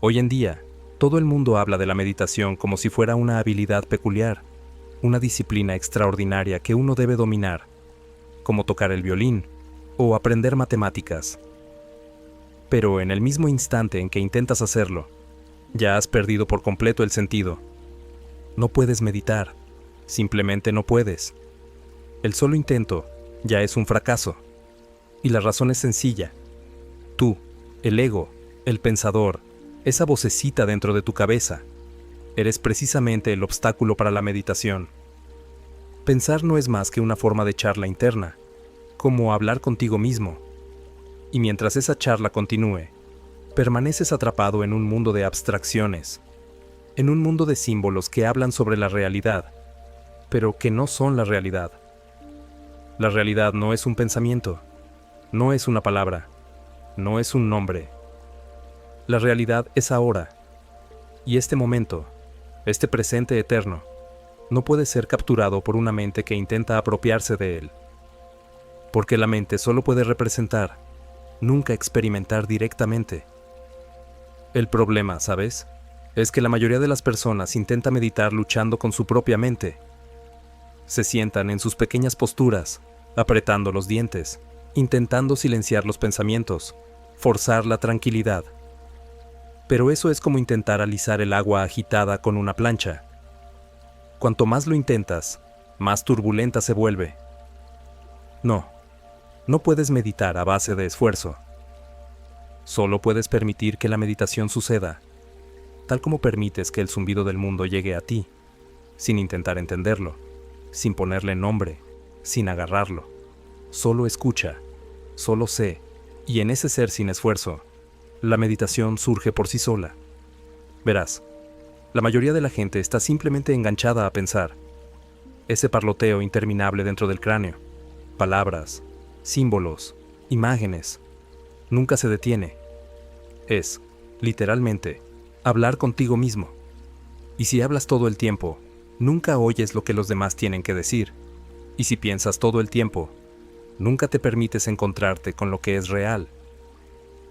Hoy en día, todo el mundo habla de la meditación como si fuera una habilidad peculiar, una disciplina extraordinaria que uno debe dominar, como tocar el violín o aprender matemáticas. Pero en el mismo instante en que intentas hacerlo, ya has perdido por completo el sentido. No puedes meditar, simplemente no puedes. El solo intento ya es un fracaso. Y la razón es sencilla. Tú, el ego, el pensador, esa vocecita dentro de tu cabeza, eres precisamente el obstáculo para la meditación. Pensar no es más que una forma de charla interna, como hablar contigo mismo. Y mientras esa charla continúe, permaneces atrapado en un mundo de abstracciones, en un mundo de símbolos que hablan sobre la realidad, pero que no son la realidad. La realidad no es un pensamiento, no es una palabra, no es un nombre. La realidad es ahora, y este momento, este presente eterno, no puede ser capturado por una mente que intenta apropiarse de él. Porque la mente solo puede representar, nunca experimentar directamente. El problema, ¿sabes?, es que la mayoría de las personas intenta meditar luchando con su propia mente. Se sientan en sus pequeñas posturas, apretando los dientes, intentando silenciar los pensamientos, forzar la tranquilidad. Pero eso es como intentar alisar el agua agitada con una plancha. Cuanto más lo intentas, más turbulenta se vuelve. No puedes meditar a base de esfuerzo. Solo puedes permitir que la meditación suceda, tal como permites que el zumbido del mundo llegue a ti, sin intentar entenderlo, sin ponerle nombre, sin agarrarlo. Solo escucha, solo sé, y en ese ser sin esfuerzo, la meditación surge por sí sola. Verás, la mayoría de la gente está simplemente enganchada a pensar. Ese parloteo interminable dentro del cráneo, palabras, símbolos, imágenes, nunca se detiene. Es, literalmente, hablar contigo mismo. Y si hablas todo el tiempo, nunca oyes lo que los demás tienen que decir. Y si piensas todo el tiempo, nunca te permites encontrarte con lo que es real.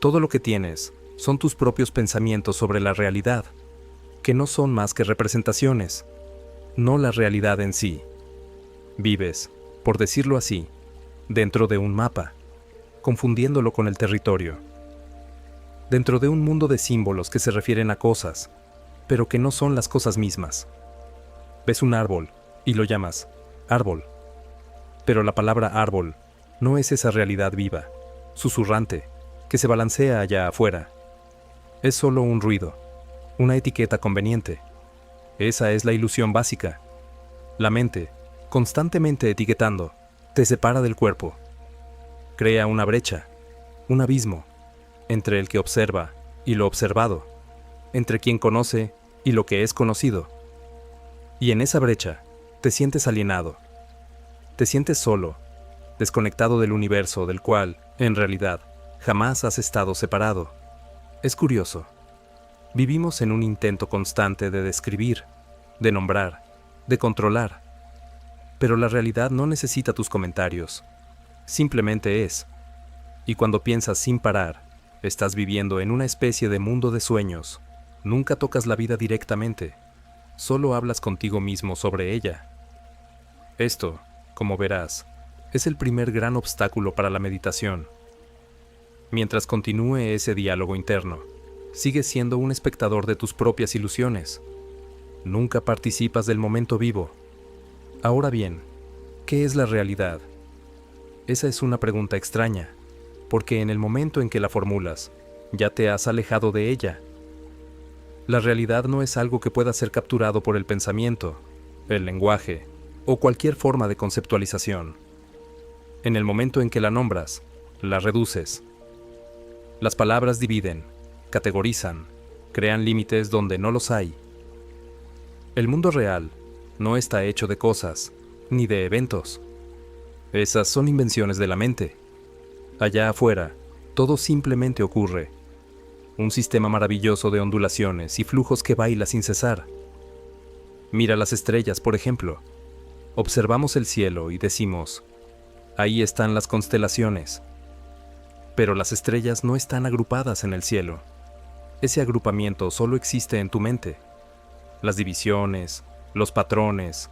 Todo lo que tienes son tus propios pensamientos sobre la realidad, que no son más que representaciones, no la realidad en sí. Vives, por decirlo así, dentro de un mapa, confundiéndolo con el territorio. Dentro de un mundo de símbolos que se refieren a cosas, pero que no son las cosas mismas. Ves un árbol y lo llamas árbol. Pero la palabra árbol no es esa realidad viva, susurrante, que se balancea allá afuera. Es solo un ruido, una etiqueta conveniente. Esa es la ilusión básica. La mente, constantemente etiquetando, te separa del cuerpo. Crea una brecha, un abismo, entre el que observa y lo observado, entre quien conoce y lo que es conocido. Y en esa brecha, te sientes alienado. Te sientes solo, desconectado del universo del cual, en realidad, jamás has estado separado. Es curioso. Vivimos en un intento constante de describir, de nombrar, de controlar. Pero la realidad no necesita tus comentarios. Simplemente es. Y cuando piensas sin parar, estás viviendo en una especie de mundo de sueños. Nunca tocas la vida directamente. Solo hablas contigo mismo sobre ella. Esto, como verás, es el primer gran obstáculo para la meditación. Mientras continúe ese diálogo interno, sigues siendo un espectador de tus propias ilusiones. Nunca participas del momento vivo. Ahora bien, ¿qué es la realidad? Esa es una pregunta extraña, porque en el momento en que la formulas, ya te has alejado de ella. La realidad no es algo que pueda ser capturado por el pensamiento, el lenguaje o cualquier forma de conceptualización. En el momento en que la nombras, la reduces. Las palabras dividen, categorizan, crean límites donde no los hay. El mundo real no está hecho de cosas, ni de eventos. Esas son invenciones de la mente. Allá afuera, todo simplemente ocurre. Un sistema maravilloso de ondulaciones y flujos que baila sin cesar. Mira las estrellas, por ejemplo. Observamos el cielo y decimos, ahí están las constelaciones. Pero las estrellas no están agrupadas en el cielo. ese agrupamiento solo existe en tu mente. Las divisiones, los patrones,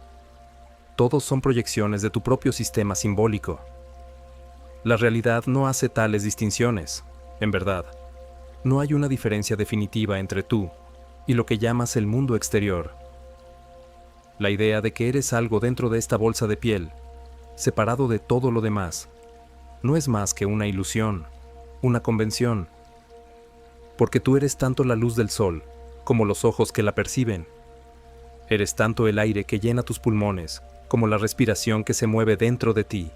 todos son proyecciones de tu propio sistema simbólico. La realidad no hace tales distinciones, en verdad. No hay una diferencia definitiva entre tú y lo que llamas el mundo exterior. La idea de que eres algo dentro de esta bolsa de piel, separado de todo lo demás, no es más que una ilusión, una convención. Porque tú eres tanto la luz del sol como los ojos que la perciben. Eres tanto el aire que llena tus pulmones como la respiración que se mueve dentro de ti.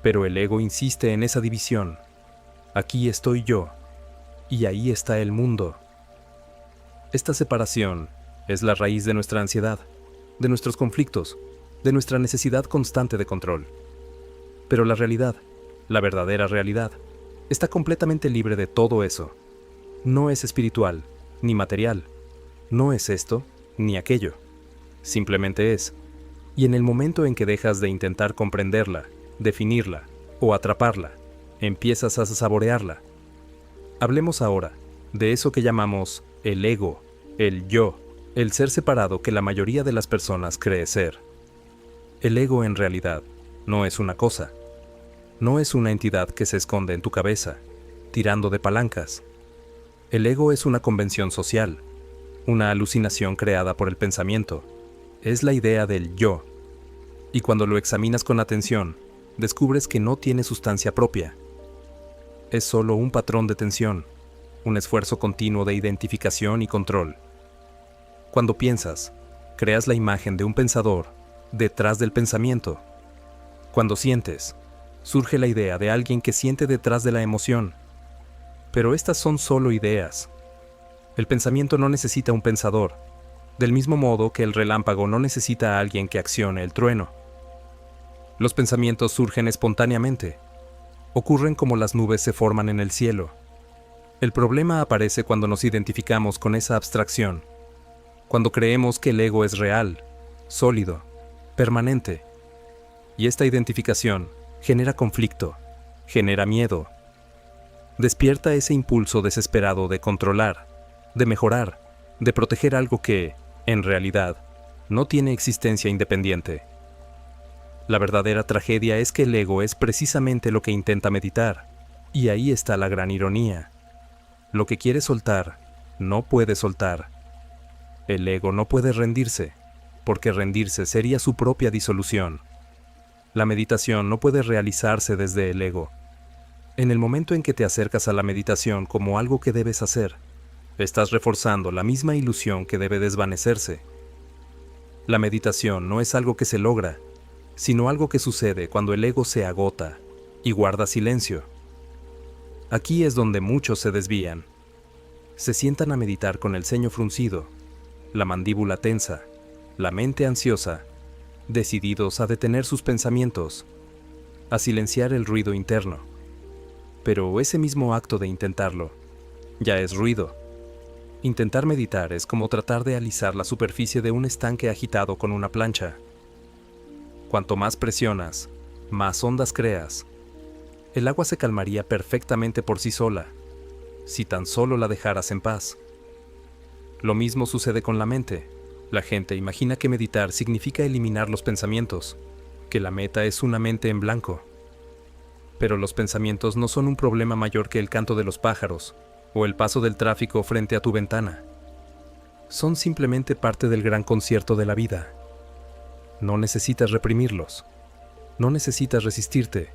Pero el ego insiste en esa división. Aquí estoy yo, y ahí está el mundo. Esta separación es la raíz de nuestra ansiedad, de nuestros conflictos, de nuestra necesidad constante de control. Pero la realidad, la verdadera realidad, está completamente libre de todo eso. No es espiritual, ni material. No es esto, ni aquello. Simplemente es. Y en el momento en que dejas de intentar comprenderla, definirla o atraparla, empiezas a saborearla. Hablemos ahora de eso que llamamos el ego, el yo, el ser separado que la mayoría de las personas cree ser. El ego en realidad no es una cosa. No es una entidad que se esconde en tu cabeza, tirando de palancas. El ego es una convención social, una alucinación creada por el pensamiento. Es la idea del yo. Y cuando lo examinas con atención, descubres que no tiene sustancia propia. Es solo un patrón de tensión, un esfuerzo continuo de identificación y control. Cuando piensas, creas la imagen de un pensador detrás del pensamiento. Cuando sientes, surge la idea de alguien que siente detrás de la emoción. Pero estas son solo ideas. El pensamiento no necesita un pensador, del mismo modo que el relámpago no necesita a alguien que accione el trueno. Los pensamientos surgen espontáneamente. Ocurren como las nubes se forman en el cielo. El problema aparece cuando nos identificamos con esa abstracción, cuando creemos que el ego es real, sólido, permanente. Y esta identificación genera conflicto, genera miedo. Despierta ese impulso desesperado de controlar, de mejorar, de proteger algo que, en realidad, no tiene existencia independiente. La verdadera tragedia es que el ego es precisamente lo que intenta meditar, y ahí está la gran ironía. Lo que quiere soltar, no puede soltar. El ego no puede rendirse, porque rendirse sería su propia disolución. La meditación no puede realizarse desde el ego. En el momento en que te acercas a la meditación como algo que debes hacer, estás reforzando la misma ilusión que debe desvanecerse. La meditación no es algo que se logra, sino algo que sucede cuando el ego se agota y guarda silencio. Aquí es donde muchos se desvían. Se sientan a meditar con el ceño fruncido, la mandíbula tensa, la mente ansiosa, decididos a detener sus pensamientos, a silenciar el ruido interno. Pero ese mismo acto de intentarlo ya es ruido. Intentar meditar es como tratar de alisar la superficie de un estanque agitado con una plancha. Cuanto más presionas, más ondas creas. El agua se calmaría perfectamente por sí sola, si tan solo la dejaras en paz. Lo mismo sucede con la mente. La gente imagina que meditar significa eliminar los pensamientos, que la meta es una mente en blanco. Pero los pensamientos no son un problema mayor que el canto de los pájaros o el paso del tráfico frente a tu ventana. Son simplemente parte del gran concierto de la vida. No necesitas reprimirlos. No necesitas resistirte.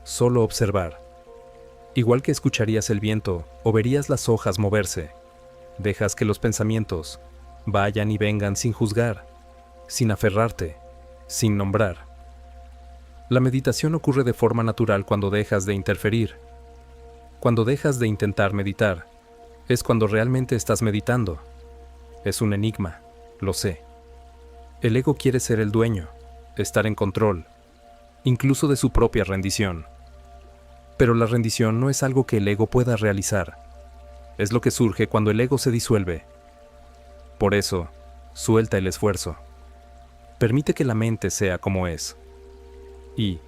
Solo observar. Igual que escucharías el viento o verías las hojas moverse, dejas que los pensamientos vayan y vengan sin juzgar, sin aferrarte, sin nombrar. La meditación ocurre de forma natural cuando dejas de interferir. Cuando dejas de intentar meditar, es cuando realmente estás meditando. Es un enigma, lo sé. El ego quiere ser el dueño, estar en control, incluso de su propia rendición. Pero la rendición no es algo que el ego pueda realizar. Es lo que surge cuando el ego se disuelve. Por eso, suelta el esfuerzo. Permite que la mente sea como es. Y,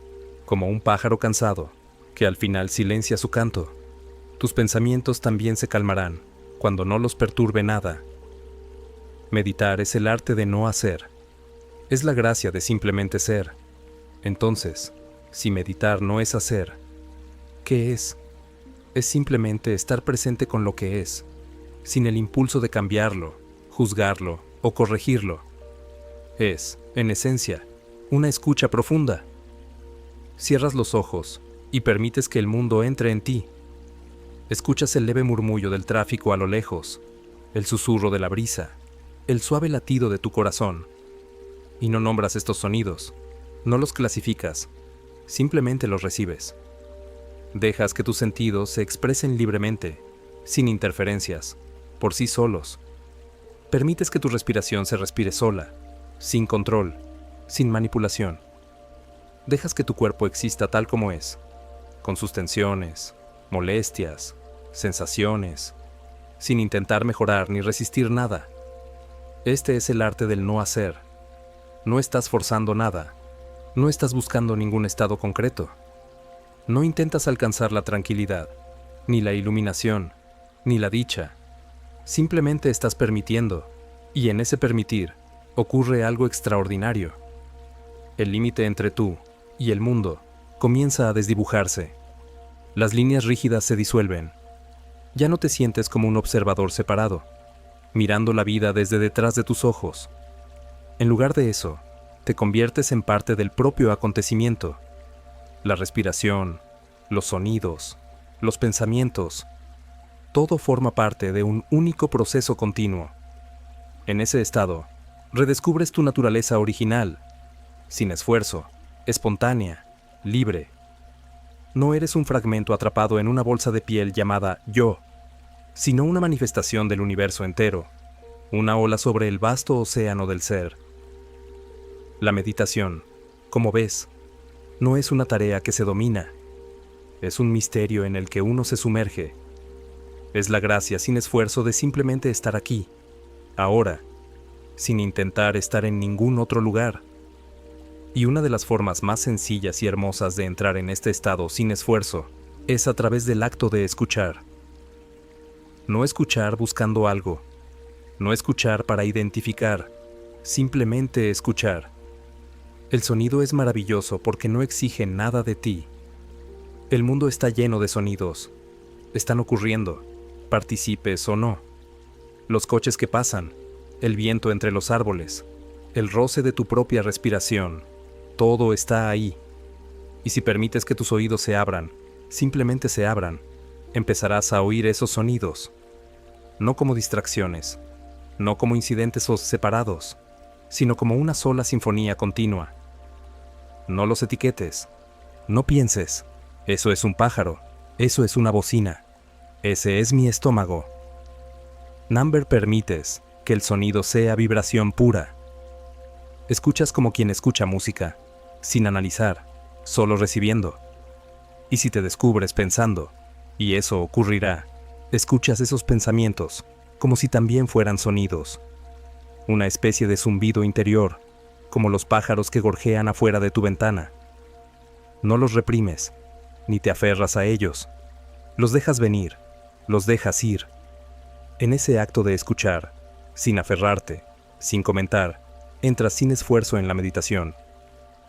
como un pájaro cansado, que al final silencia su canto, tus pensamientos también se calmarán cuando no los perturbe nada. Meditar es el arte de no hacer. Es la gracia de simplemente ser. Entonces, si meditar no es hacer, ¿qué es? Es simplemente estar presente con lo que es, sin el impulso de cambiarlo, juzgarlo o corregirlo. Es, en esencia, una escucha profunda. Cierras los ojos y permites que el mundo entre en ti. Escuchas el leve murmullo del tráfico a lo lejos, el susurro de la brisa, el suave latido de tu corazón. Y no nombras estos sonidos, no los clasificas, simplemente los recibes. Dejas que tus sentidos se expresen libremente, sin interferencias, por sí solos. Permites que tu respiración se respire sola, sin control, sin manipulación. Dejas que tu cuerpo exista tal como es, con sus tensiones, molestias, sensaciones, sin intentar mejorar ni resistir nada. Este es el arte del no hacer. No estás forzando nada, no estás buscando ningún estado concreto. No intentas alcanzar la tranquilidad, ni la iluminación, ni la dicha. Simplemente estás permitiendo, y en ese permitir ocurre algo extraordinario. El límite entre tú y el mundo comienza a desdibujarse. Las líneas rígidas se disuelven. Ya no te sientes como un observador separado, mirando la vida desde detrás de tus ojos. En lugar de eso, te conviertes en parte del propio acontecimiento. La respiración, los sonidos, los pensamientos, todo forma parte de un único proceso continuo. En ese estado, redescubres tu naturaleza original, sin esfuerzo, espontánea, libre. No eres un fragmento atrapado en una bolsa de piel llamada yo, sino una manifestación del universo entero, una ola sobre el vasto océano del ser. La meditación, como ves, no es una tarea que se domina, es un misterio en el que uno se sumerge. Es la gracia sin esfuerzo de simplemente estar aquí, ahora, sin intentar estar en ningún otro lugar. Y una de las formas más sencillas y hermosas de entrar en este estado sin esfuerzo es a través del acto de escuchar. No escuchar buscando algo, no escuchar para identificar, simplemente escuchar. El sonido es maravilloso porque no exige nada de ti. El mundo está lleno de sonidos. Están ocurriendo, participes o no. Los coches que pasan, el viento entre los árboles, el roce de tu propia respiración, todo está ahí. Y si permites que tus oídos se abran, simplemente se abran, empezarás a oír esos sonidos. No como distracciones, no como incidentes separados, sino como una sola sinfonía continua. No los etiquetes, no pienses, eso es un pájaro, eso es una bocina, ese es mi estómago. Number permites que el sonido sea vibración pura. Escuchas como quien escucha música, sin analizar, solo recibiendo. Y si te descubres pensando, y eso ocurrirá, escuchas esos pensamientos como si también fueran sonidos. Una especie de zumbido interior, como los pájaros que gorjean afuera de tu ventana. No los reprimes, ni te aferras a ellos. Los dejas venir, los dejas ir. En ese acto de escuchar, sin aferrarte, sin comentar, entras sin esfuerzo en la meditación.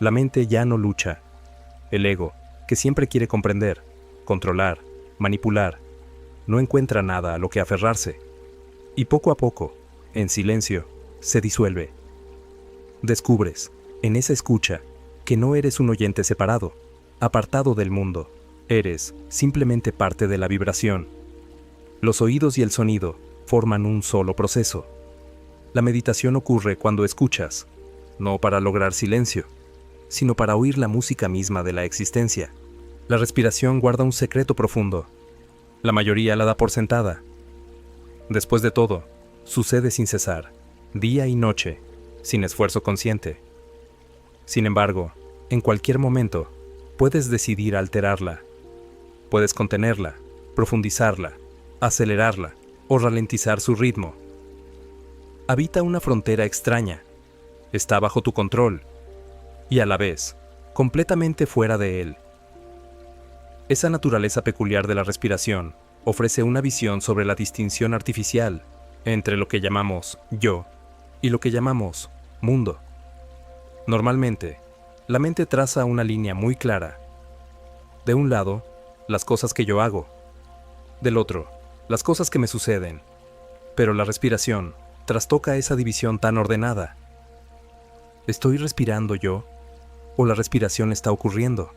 La mente ya no lucha. El ego, que siempre quiere comprender, controlar, manipular, no encuentra nada a lo que aferrarse. Y poco a poco, en silencio, se disuelve. Descubres, en esa escucha, que no eres un oyente separado, apartado del mundo. Eres simplemente parte de la vibración. Los oídos y el sonido forman un solo proceso. La meditación ocurre cuando escuchas, no para lograr silencio, sino para oír la música misma de la existencia. La respiración guarda un secreto profundo. La mayoría la da por sentada. Después de todo, sucede sin cesar, día y noche, sin esfuerzo consciente. Sin embargo, en cualquier momento, puedes decidir alterarla. Puedes contenerla, profundizarla, acelerarla o ralentizar su ritmo. Habita una frontera extraña. Está bajo tu control y a la vez, completamente fuera de él. Esa naturaleza peculiar de la respiración ofrece una visión sobre la distinción artificial entre lo que llamamos yo y lo que llamamos mundo. Normalmente, la mente traza una línea muy clara. De un lado, las cosas que yo hago. Del otro, las cosas que me suceden. Pero la respiración trastoca esa división tan ordenada. ¿Estoy respirando yo o la respiración está ocurriendo?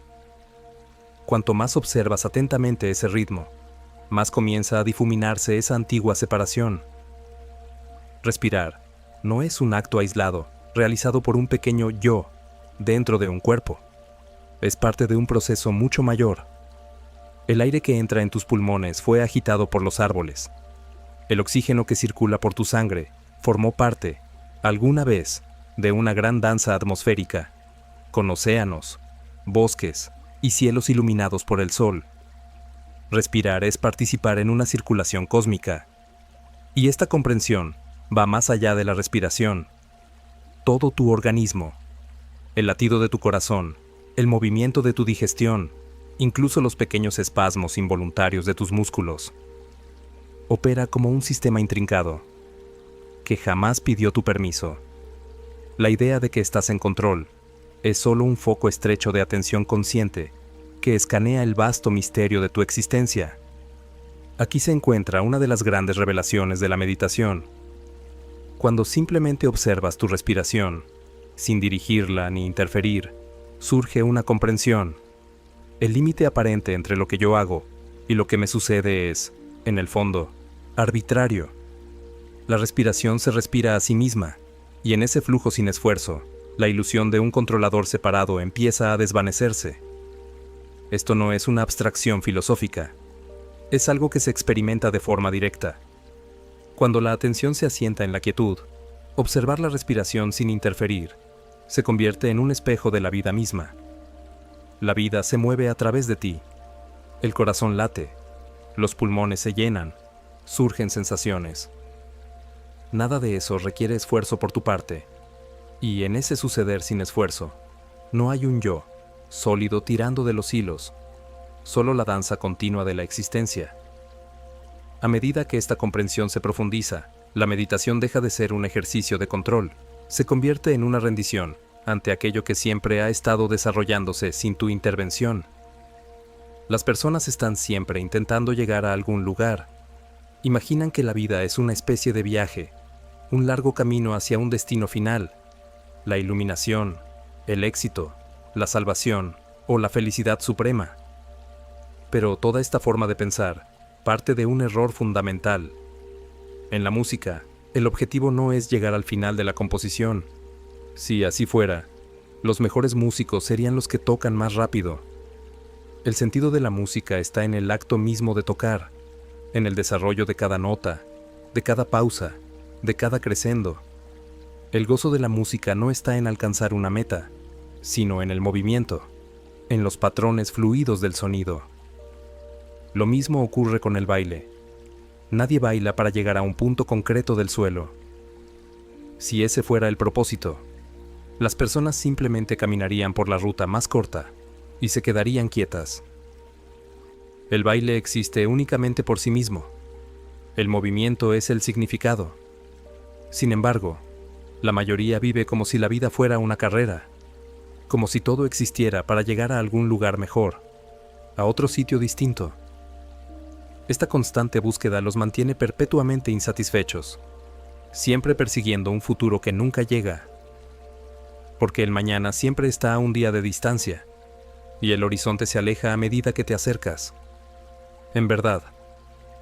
Cuanto más observas atentamente ese ritmo, más comienza a difuminarse esa antigua separación. Respirar no es un acto aislado, realizado por un pequeño yo dentro de un cuerpo. Es parte de un proceso mucho mayor. El aire que entra en tus pulmones fue agitado por los árboles. El oxígeno que circula por tu sangre formó parte, alguna vez, de una gran danza atmosférica, con océanos, bosques y cielos iluminados por el sol. Respirar es participar en una circulación cósmica. Y esta comprensión va más allá de la respiración. Todo tu organismo, el latido de tu corazón, el movimiento de tu digestión, incluso los pequeños espasmos involuntarios de tus músculos, opera como un sistema intrincado, que jamás pidió tu permiso. La idea de que estás en control es solo un foco estrecho de atención consciente que escanea el vasto misterio de tu existencia. Aquí se encuentra una de las grandes revelaciones de la meditación. Cuando simplemente observas tu respiración, sin dirigirla ni interferir, surge una comprensión. El límite aparente entre lo que yo hago y lo que me sucede es, en el fondo, arbitrario. La respiración se respira a sí misma, y en ese flujo sin esfuerzo, la ilusión de un controlador separado empieza a desvanecerse. Esto no es una abstracción filosófica, es algo que se experimenta de forma directa. Cuando la atención se asienta en la quietud, observar la respiración sin interferir se convierte en un espejo de la vida misma. La vida se mueve a través de ti. El corazón late, los pulmones se llenan, surgen sensaciones. Nada de eso requiere esfuerzo por tu parte, y en ese suceder sin esfuerzo, no hay un yo sólido tirando de los hilos, solo la danza continua de la existencia. A medida que esta comprensión se profundiza, la meditación deja de ser un ejercicio de control, se convierte en una rendición ante aquello que siempre ha estado desarrollándose sin tu intervención. Las personas están siempre intentando llegar a algún lugar. Imaginan que la vida es una especie de viaje, un largo camino hacia un destino final, la iluminación, el éxito, la salvación o la felicidad suprema. Pero toda esta forma de pensar parte de un error fundamental. En la música, el objetivo no es llegar al final de la composición. Si así fuera, los mejores músicos serían los que tocan más rápido. El sentido de la música está en el acto mismo de tocar, en el desarrollo de cada nota, de cada pausa, de cada crescendo. El gozo de la música no está en alcanzar una meta, sino en el movimiento, en los patrones fluidos del sonido. Lo mismo ocurre con el baile. Nadie baila para llegar a un punto concreto del suelo. Si ese fuera el propósito, las personas simplemente caminarían por la ruta más corta y se quedarían quietas. El baile existe únicamente por sí mismo. El movimiento es el significado. Sin embargo, la mayoría vive como si la vida fuera una carrera, como si todo existiera para llegar a algún lugar mejor, a otro sitio distinto. Esta constante búsqueda los mantiene perpetuamente insatisfechos, siempre persiguiendo un futuro que nunca llega, porque el mañana siempre está a un día de distancia, y el horizonte se aleja a medida que te acercas. En verdad,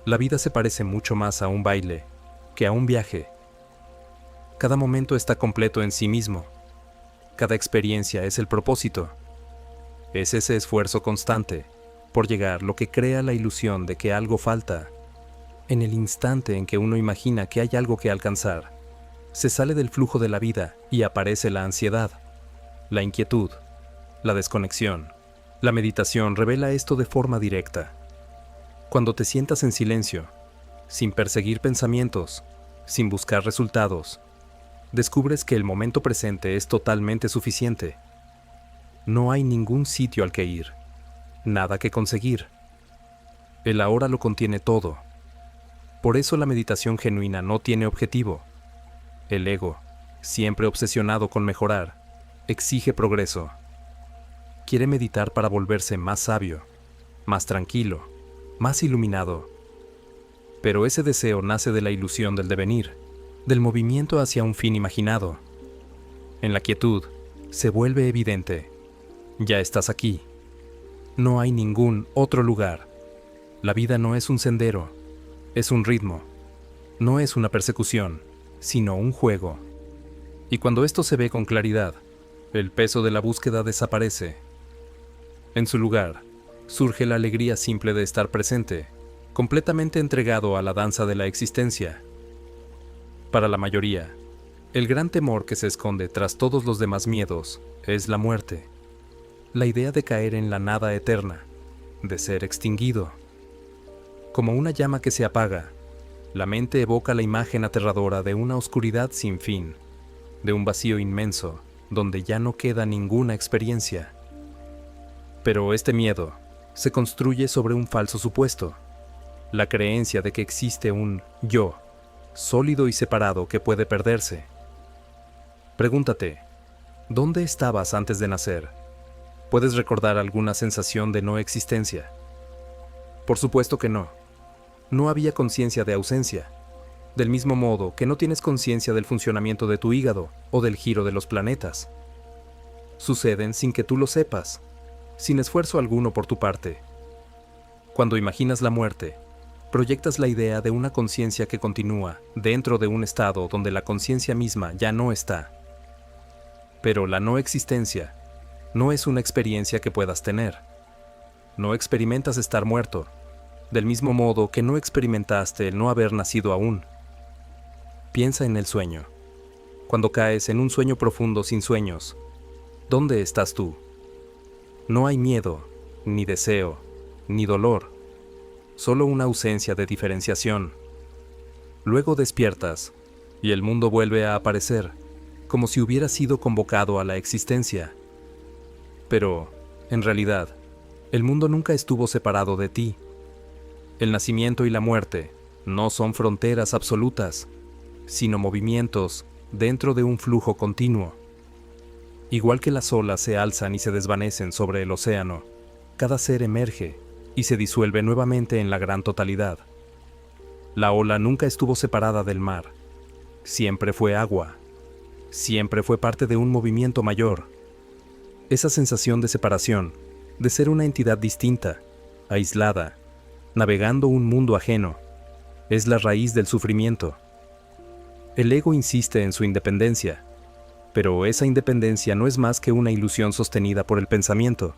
la vida se parece mucho más a un baile que a un viaje. Cada momento está completo en sí mismo. Cada experiencia es el propósito. Es ese esfuerzo constante por llegar lo que crea la ilusión de que algo falta. En el instante en que uno imagina que hay algo que alcanzar, se sale del flujo de la vida y aparece la ansiedad, la inquietud, la desconexión. La meditación revela esto de forma directa. Cuando te sientas en silencio, sin perseguir pensamientos, sin buscar resultados, descubres que el momento presente es totalmente suficiente. No hay ningún sitio al que ir, nada que conseguir. El ahora lo contiene todo. Por eso la meditación genuina no tiene objetivo. El ego, siempre obsesionado con mejorar, exige progreso. Quiere meditar para volverse más sabio, más tranquilo, más iluminado. Pero ese deseo nace de la ilusión del devenir, del movimiento hacia un fin imaginado. En la quietud, se vuelve evidente. Ya estás aquí. No hay ningún otro lugar. La vida no es un sendero, es un ritmo. No es una persecución, sino un juego. Y cuando esto se ve con claridad, el peso de la búsqueda desaparece. En su lugar, surge la alegría simple de estar presente, completamente entregado a la danza de la existencia. Para la mayoría, el gran temor que se esconde tras todos los demás miedos es la muerte. La idea de caer en la nada eterna, de ser extinguido. Como una llama que se apaga, la mente evoca la imagen aterradora de una oscuridad sin fin, de un vacío inmenso donde ya no queda ninguna experiencia. Pero este miedo se construye sobre un falso supuesto, la creencia de que existe un yo, sólido y separado que puede perderse. Pregúntate, ¿dónde estabas antes de nacer? ¿Puedes recordar alguna sensación de no existencia? Por supuesto que no. No había conciencia de ausencia, del mismo modo que no tienes conciencia del funcionamiento de tu hígado o del giro de los planetas. Suceden sin que tú lo sepas, sin esfuerzo alguno por tu parte. Cuando imaginas la muerte, proyectas la idea de una conciencia que continúa dentro de un estado donde la conciencia misma ya no está. Pero la no existencia no es una experiencia que puedas tener. No experimentas estar muerto, del mismo modo que no experimentaste el no haber nacido aún. Piensa en el sueño. Cuando caes en un sueño profundo sin sueños, ¿dónde estás tú? No hay miedo, ni deseo, ni dolor, solo una ausencia de diferenciación. Luego despiertas, y el mundo vuelve a aparecer, como si hubiera sido convocado a la existencia. Pero, en realidad, el mundo nunca estuvo separado de ti. El nacimiento y la muerte no son fronteras absolutas, sino movimientos dentro de un flujo continuo. Igual que las olas se alzan y se desvanecen sobre el océano, cada ser emerge y se disuelve nuevamente en la gran totalidad. La ola nunca estuvo separada del mar. Siempre fue agua. Siempre fue parte de un movimiento mayor. Esa sensación de separación, de ser una entidad distinta, aislada, navegando un mundo ajeno, es la raíz del sufrimiento. El ego insiste en su independencia, pero esa independencia no es más que una ilusión sostenida por el pensamiento.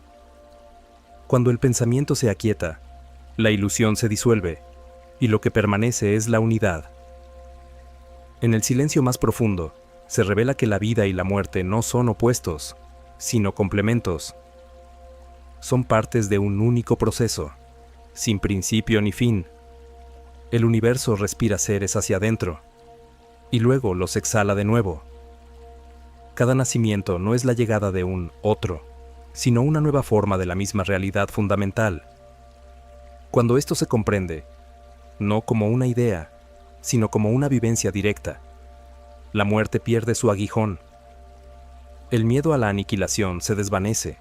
Cuando el pensamiento se aquieta, la ilusión se disuelve, y lo que permanece es la unidad. En el silencio más profundo, se revela que la vida y la muerte no son opuestos, sino complementos. Son partes de un único proceso, sin principio ni fin. El universo respira seres hacia adentro, y luego los exhala de nuevo. Cada nacimiento no es la llegada de un otro, sino una nueva forma de la misma realidad fundamental. Cuando esto se comprende, no como una idea, sino como una vivencia directa, la muerte pierde su aguijón. El miedo a la aniquilación se desvanece,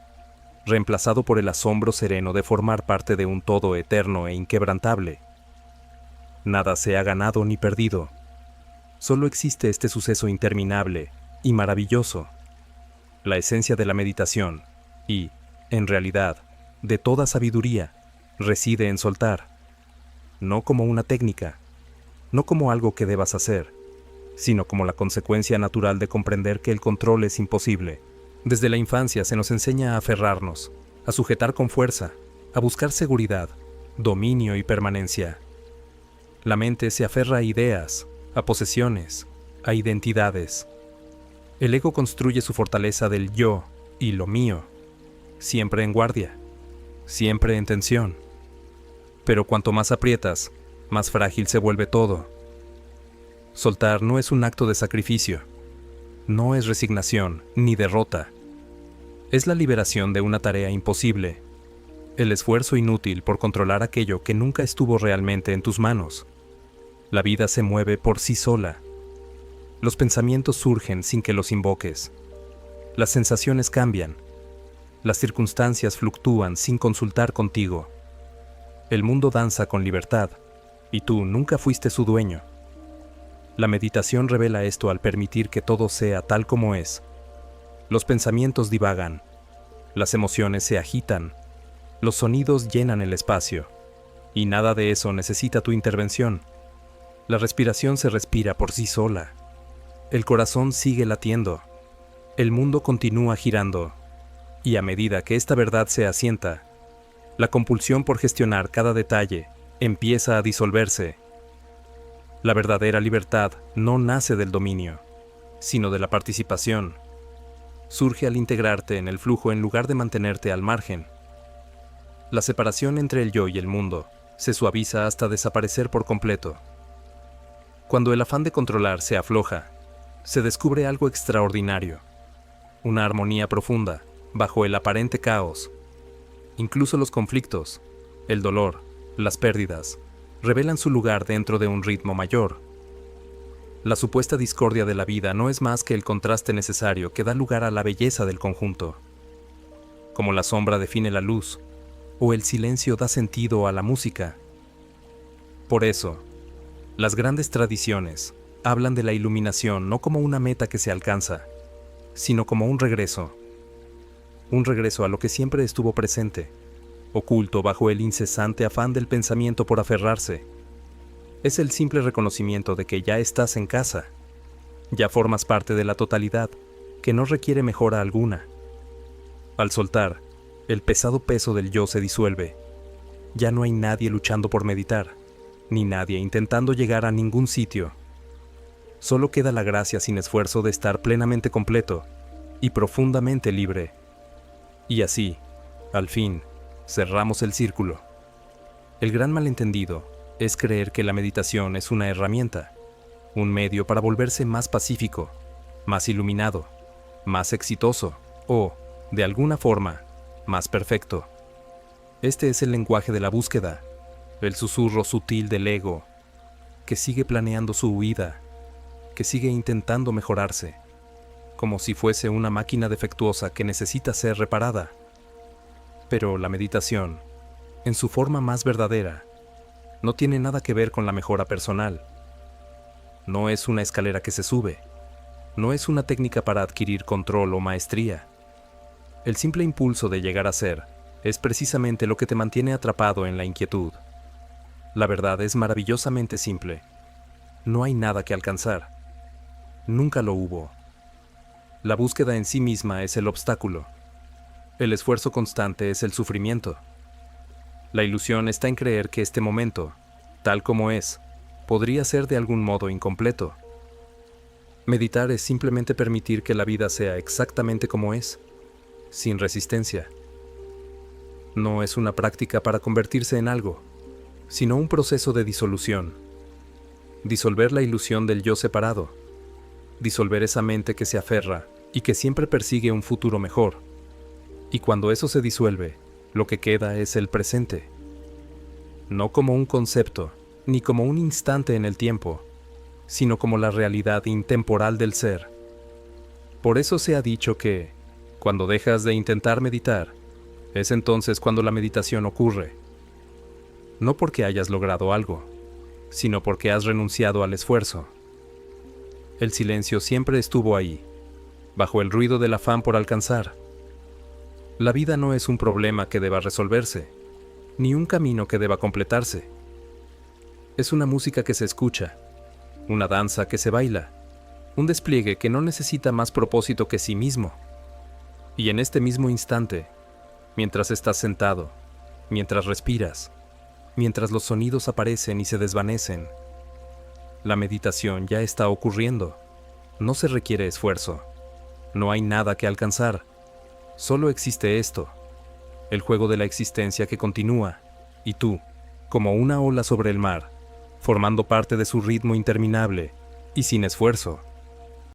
reemplazado por el asombro sereno de formar parte de un todo eterno e inquebrantable. Nada se ha ganado ni perdido. Solo existe este suceso interminable y maravilloso, la esencia de la meditación y, en realidad, de toda sabiduría, reside en soltar, no como una técnica, no como algo que debas hacer, sino como la consecuencia natural de comprender que el control es imposible. Desde la infancia se nos enseña a aferrarnos, a sujetar con fuerza, a buscar seguridad, dominio y permanencia. La mente se aferra a ideas, a posesiones, a identidades. El ego construye su fortaleza del yo y lo mío, siempre en guardia, siempre en tensión. Pero cuanto más aprietas, más frágil se vuelve todo. Soltar no es un acto de sacrificio, no es resignación ni derrota. Es la liberación de una tarea imposible. el esfuerzo inútil por controlar aquello que nunca estuvo realmente en tus manos. La vida se mueve por sí sola. Los pensamientos surgen sin que los invoques. Las sensaciones cambian. Las circunstancias fluctúan sin consultar contigo. El mundo danza con libertad, y tú nunca fuiste su dueño. La meditación revela esto al permitir que todo sea tal como es. Los pensamientos divagan, las emociones se agitan, los sonidos llenan el espacio, y nada de eso necesita tu intervención. La respiración se respira por sí sola. El corazón sigue latiendo. El mundo continúa girando. Y a medida que esta verdad se asienta, la compulsión por gestionar cada detalle empieza a disolverse. La verdadera libertad no nace del dominio, sino de la participación. Surge al integrarte en el flujo en lugar de mantenerte al margen. La separación entre el yo y el mundo se suaviza hasta desaparecer por completo. Cuando el afán de controlar se afloja, se descubre algo extraordinario, una armonía profunda bajo el aparente caos. Incluso los conflictos, el dolor, las pérdidas, revelan su lugar dentro de un ritmo mayor. La supuesta discordia de la vida no es más que el contraste necesario que da lugar a la belleza del conjunto. Como la sombra define la luz, o el silencio da sentido a la música. Por eso, las grandes tradiciones hablan de la iluminación no como una meta que se alcanza, sino como un regreso a lo que siempre estuvo presente, oculto bajo el incesante afán del pensamiento por aferrarse. Es el simple reconocimiento de que ya estás en casa, ya formas parte de la totalidad, que no requiere mejora alguna. Al soltar, el pesado peso del yo se disuelve. Ya no hay nadie luchando por meditar, ni nadie intentando llegar a ningún sitio. Solo queda la gracia sin esfuerzo de estar plenamente completo y profundamente libre. Y así, al fin, cerramos el círculo. El gran malentendido es creer que la meditación es una herramienta, un medio para volverse más pacífico, más iluminado, más exitoso o, de alguna forma, más perfecto. Este es el lenguaje de la búsqueda, el susurro sutil del ego, que sigue planeando su huida, que sigue intentando mejorarse, como si fuese una máquina defectuosa que necesita ser reparada. Pero la meditación, en su forma más verdadera, no tiene nada que ver con la mejora personal. No es una escalera que se sube, no es una técnica para adquirir control o maestría. El simple impulso de llegar a ser es precisamente lo que te mantiene atrapado en la inquietud. La verdad es maravillosamente simple. No hay nada que alcanzar. Nunca lo hubo. La búsqueda en sí misma es el obstáculo. El esfuerzo constante es el sufrimiento. La ilusión está en creer que este momento, tal como es, podría ser de algún modo incompleto. Meditar es simplemente permitir que la vida sea exactamente como es, sin resistencia. No es una práctica para convertirse en algo, sino un proceso de disolución. Disolver la ilusión del yo separado. Disolver esa mente que se aferra y que siempre persigue un futuro mejor. Y cuando eso se disuelve, lo que queda es el presente. No como un concepto, ni como un instante en el tiempo, sino como la realidad intemporal del ser. Por eso se ha dicho que, cuando dejas de intentar meditar, es entonces cuando la meditación ocurre. No porque hayas logrado algo, sino porque has renunciado al esfuerzo. El silencio siempre estuvo ahí, bajo el ruido del afán por alcanzar. La vida no es un problema que deba resolverse, ni un camino que deba completarse. Es una música que se escucha, una danza que se baila, un despliegue que no necesita más propósito que sí mismo. Y en este mismo instante, mientras estás sentado, mientras respiras, mientras los sonidos aparecen y se desvanecen, la meditación ya está ocurriendo. No se requiere esfuerzo. No hay nada que alcanzar. Solo existe esto, el juego de la existencia que continúa, y tú, como una ola sobre el mar, formando parte de su ritmo interminable y sin esfuerzo.